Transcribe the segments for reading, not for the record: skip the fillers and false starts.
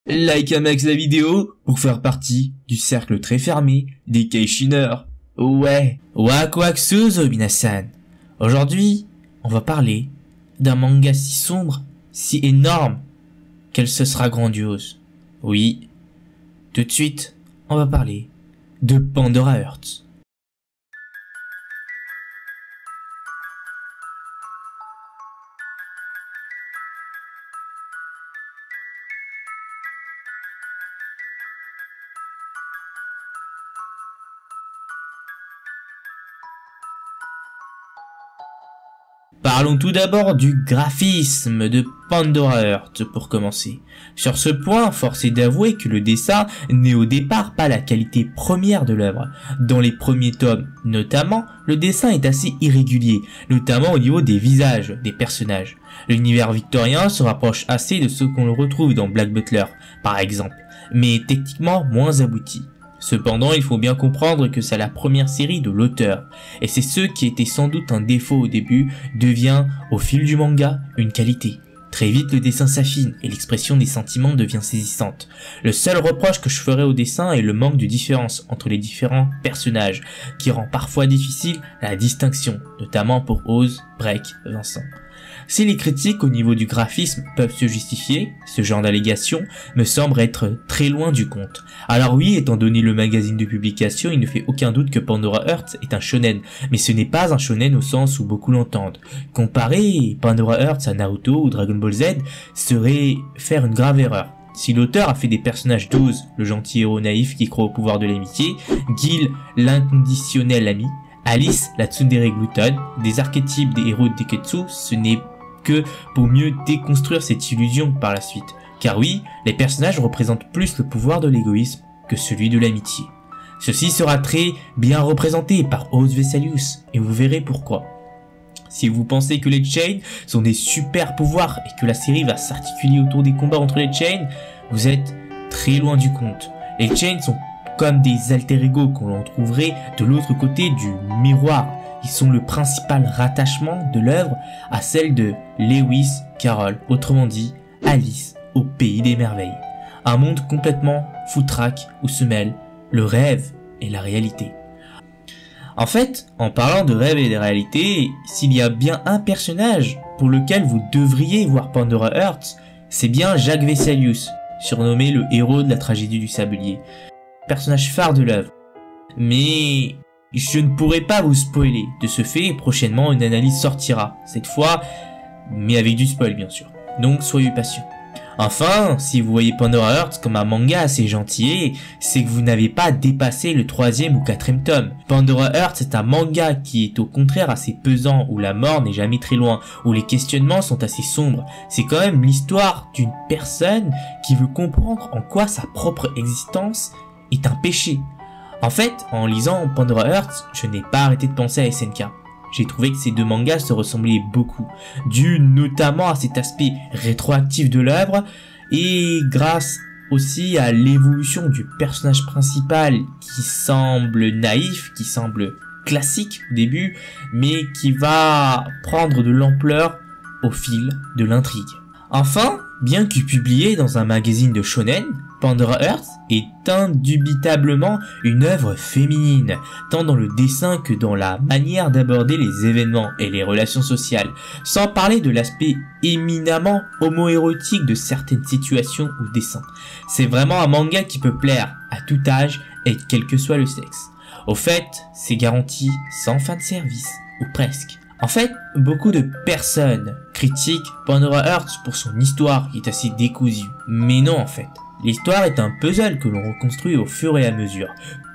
Like un max la vidéo pour faire partie du cercle très fermé des Keishiners. Ouais, Wakwakusuzo Minasan. Aujourd'hui, on va parler d'un manga si sombre, si énorme, qu'elle se sera grandiose. Oui, tout de suite, on va parler de Pandora Hearts. Parlons tout d'abord du graphisme de Pandora Hearts pour commencer. Sur ce point, force est d'avouer que le dessin n'est au départ pas la qualité première de l'œuvre. Dans les premiers tomes, notamment, le dessin est assez irrégulier, notamment au niveau des visages des personnages. L'univers victorien se rapproche assez de ce qu'on retrouve dans Black Butler, par exemple, mais est techniquement moins abouti. Cependant, il faut bien comprendre que c'est la première série de l'auteur, et c'est ce qui était sans doute un défaut au début, devient, au fil du manga, une qualité. Très vite, le dessin s'affine, et l'expression des sentiments devient saisissante. Le seul reproche que je ferai au dessin est le manque de différence entre les différents personnages, qui rend parfois difficile la distinction, notamment pour Oz, Break, Vincent. Si les critiques au niveau du graphisme peuvent se justifier, ce genre d'allégation me semble être très loin du compte. Alors oui, étant donné le magazine de publication, il ne fait aucun doute que Pandora Hearts est un shonen, mais ce n'est pas un shonen au sens où beaucoup l'entendent. Comparer Pandora Hearts à Naruto ou Dragon Ball Z serait faire une grave erreur. Si l'auteur a fait des personnages d'Oz, le gentil héros naïf qui croit au pouvoir de l'amitié, Gil, l'inconditionnel ami, Alice, la tsundere gloutonne, des archétypes des héros de Deketsu, ce n'est que pour mieux déconstruire cette illusion par la suite. Car oui, les personnages représentent plus le pouvoir de l'égoïsme que celui de l'amitié. Ceci sera très bien représenté par Oz Vesalius, et vous verrez pourquoi. Si vous pensez que les Chains sont des super pouvoirs et que la série va s'articuler autour des combats entre les Chains, vous êtes très loin du compte. Les Chains sont comme des alter-ego qu'on trouverait de l'autre côté du miroir. Ils sont le principal rattachement de l'œuvre à celle de Lewis Carroll, autrement dit Alice au pays des merveilles. Un monde complètement foutraque où se mêlent le rêve et la réalité. En fait, en parlant de rêve et de réalité, s'il y a bien un personnage pour lequel vous devriez voir Pandora Hearts, c'est bien Jacques Vesalius, surnommé le héros de la tragédie du sablier. Personnage phare de l'œuvre. Mais je ne pourrai pas vous spoiler. De ce fait, prochainement une analyse sortira. Cette fois, mais avec du spoil bien sûr. Donc soyez patients. Enfin, si vous voyez Pandora Hearts comme un manga assez gentil, c'est que vous n'avez pas dépassé le 3e ou 4e tome. Pandora Hearts est un manga qui est au contraire assez pesant, où la mort n'est jamais très loin, où les questionnements sont assez sombres. C'est quand même l'histoire d'une personne qui veut comprendre en quoi sa propre existence est un péché. En fait, en lisant Pandora Hearts, je n'ai pas arrêté de penser à SNK. J'ai trouvé que ces deux mangas se ressemblaient beaucoup, dû notamment à cet aspect rétroactif de l'œuvre et grâce aussi à l'évolution du personnage principal qui semble naïf, qui semble classique au début, mais qui va prendre de l'ampleur au fil de l'intrigue. Enfin, bien que publié dans un magazine de shonen, Pandora Hearts est indubitablement une œuvre féminine, tant dans le dessin que dans la manière d'aborder les événements et les relations sociales, sans parler de l'aspect éminemment homoérotique de certaines situations ou dessins. C'est vraiment un manga qui peut plaire à tout âge et quel que soit le sexe. Au fait, c'est garanti sans fin de service, ou presque. En fait, beaucoup de personnes critiquent Pandora Hearts pour son histoire qui est assez décousue. Mais non en fait. L'histoire est un puzzle que l'on reconstruit au fur et à mesure.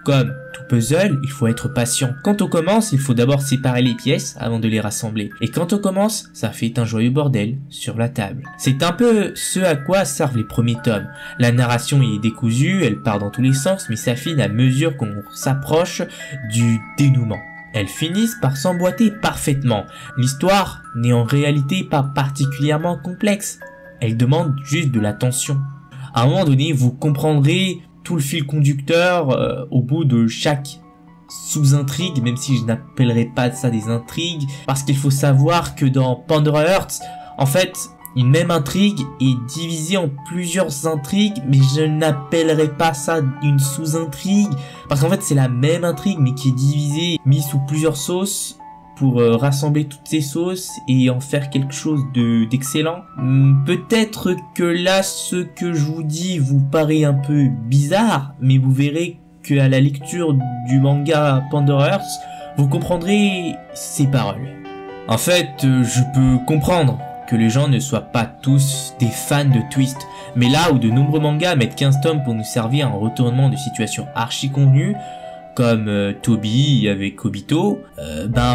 Comme tout puzzle, il faut être patient. Quand on commence, il faut d'abord séparer les pièces avant de les rassembler. Et quand on commence, ça fait un joyeux bordel sur la table. C'est un peu ce à quoi servent les premiers tomes. La narration y est décousue, elle part dans tous les sens, mais s'affine à mesure qu'on s'approche du dénouement. Elles finissent par s'emboîter parfaitement. L'histoire n'est en réalité pas particulièrement complexe. Elle demande juste de l'attention. À un moment donné, vous comprendrez tout le fil conducteur au bout de chaque sous-intrigue, même si je n'appellerai pas ça des intrigues, parce qu'il faut savoir que dans Pandora Hearts, en fait, Une même intrigue est divisée en plusieurs intrigues, mais je n'appellerai pas ça une sous-intrigue, parce qu'en fait c'est la même intrigue mais qui est divisée, mise sous plusieurs sauces, pour rassembler toutes ces sauces et en faire quelque chose d'excellent. Peut-être que là, ce que je vous dis vous paraît un peu bizarre, mais vous verrez qu'à la lecture du manga Pandora Hearts, vous comprendrez ces paroles. En fait, je peux comprendre que les gens ne soient pas tous des fans de Twist, mais là où de nombreux mangas mettent 15 tomes pour nous servir un retournement de situation archi convenu, comme Toby avec Obito,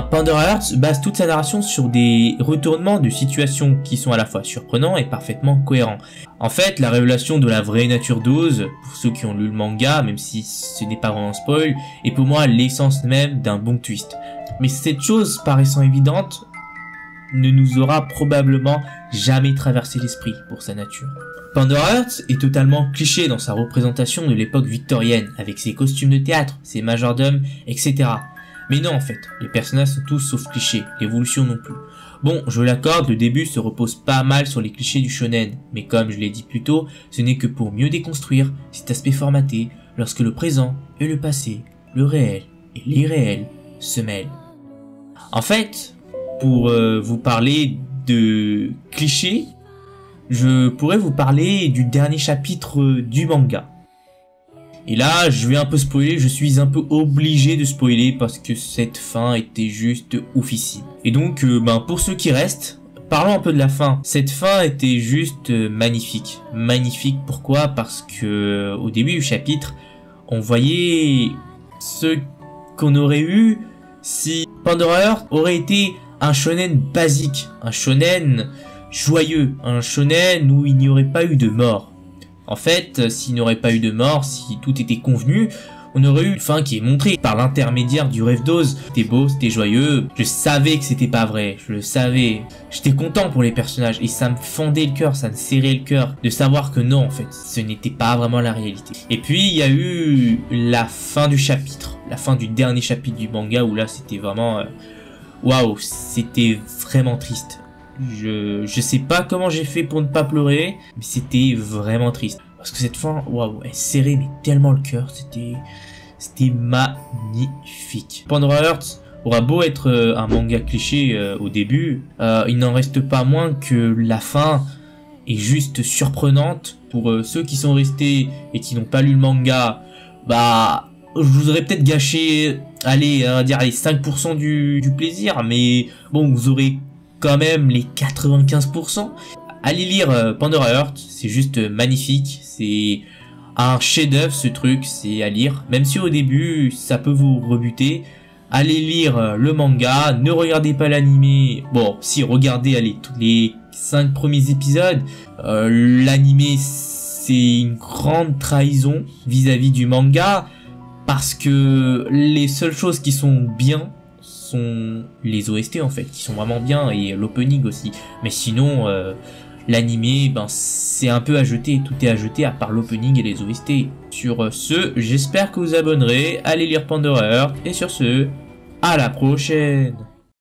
Pandora Hearts base toute sa narration sur des retournements de situations qui sont à la fois surprenants et parfaitement cohérents. En fait, la révélation de la vraie nature d'Oz, pour ceux qui ont lu le manga, même si ce n'est pas vraiment un spoil, est pour moi l'essence même d'un bon twist. Mais cette chose paraissant évidente ne nous aura probablement jamais traversé l'esprit pour sa nature. Pandora Hearts est totalement cliché dans sa représentation de l'époque victorienne, avec ses costumes de théâtre, ses majordomes, etc. Mais non en fait, les personnages sont tous sauf clichés, l'évolution non plus. Bon, je l'accorde, le début se repose pas mal sur les clichés du shonen, mais comme je l'ai dit plus tôt, ce n'est que pour mieux déconstruire cet aspect formaté, lorsque le présent et le passé, le réel et l'irréel se mêlent. En fait, pour vous parler de clichés, je pourrais vous parler du dernier chapitre du manga. Et là, je vais un peu spoiler, je suis un peu obligé de spoiler parce que cette fin était juste oufissime. Et donc, pour ceux qui restent, parlons un peu de la fin. Cette fin était juste magnifique. Magnifique, pourquoi? Parce que au début du chapitre, on voyait ce qu'on aurait eu si Pandora Hearts aurait été un shonen basique, un shonen joyeux, un shonen où il n'y aurait pas eu de mort. En fait, s'il n'y aurait pas eu de mort, si tout était convenu, on aurait eu une fin qui est montrée par l'intermédiaire du rêve d'Oz. C'était beau, c'était joyeux, je savais que c'était pas vrai, je le savais. J'étais content pour les personnages et ça me fendait le cœur, ça me serrait le cœur de savoir que non, en fait, ce n'était pas vraiment la réalité. Et puis, il y a eu la fin du chapitre, la fin du dernier chapitre du manga où là, c'était vraiment... waouh, c'était vraiment triste. Je sais pas comment j'ai fait pour ne pas pleurer, mais c'était vraiment triste. Parce que cette fin, waouh, elle serrait mais tellement le cœur, c'était magnifique. Pandora Hearts aura beau être un manga cliché au début, il n'en reste pas moins que la fin est juste surprenante. Pour ceux qui sont restés et qui n'ont pas lu le manga, je vous aurais peut-être gâché, allez, on va dire les 5% du plaisir, mais bon, vous aurez quand même les 95%. Allez lire Pandora Hearts, c'est juste magnifique, c'est un chef-d'œuvre ce truc, c'est à lire, même si au début ça peut vous rebuter. Allez lire le manga, ne regardez pas l'animé, bon si regardez allez tous les 5 premiers épisodes, l'animé c'est une grande trahison vis-à-vis du manga, parce que les seules choses qui sont bien sont les OST en fait, qui sont vraiment bien, et l'opening aussi. Mais sinon, l'animé, c'est un peu à jeter, tout est à jeter à part l'opening et les OST. Sur ce, j'espère que vous abonnerez, allez lire Pandora Hearts, et sur ce, à la prochaine!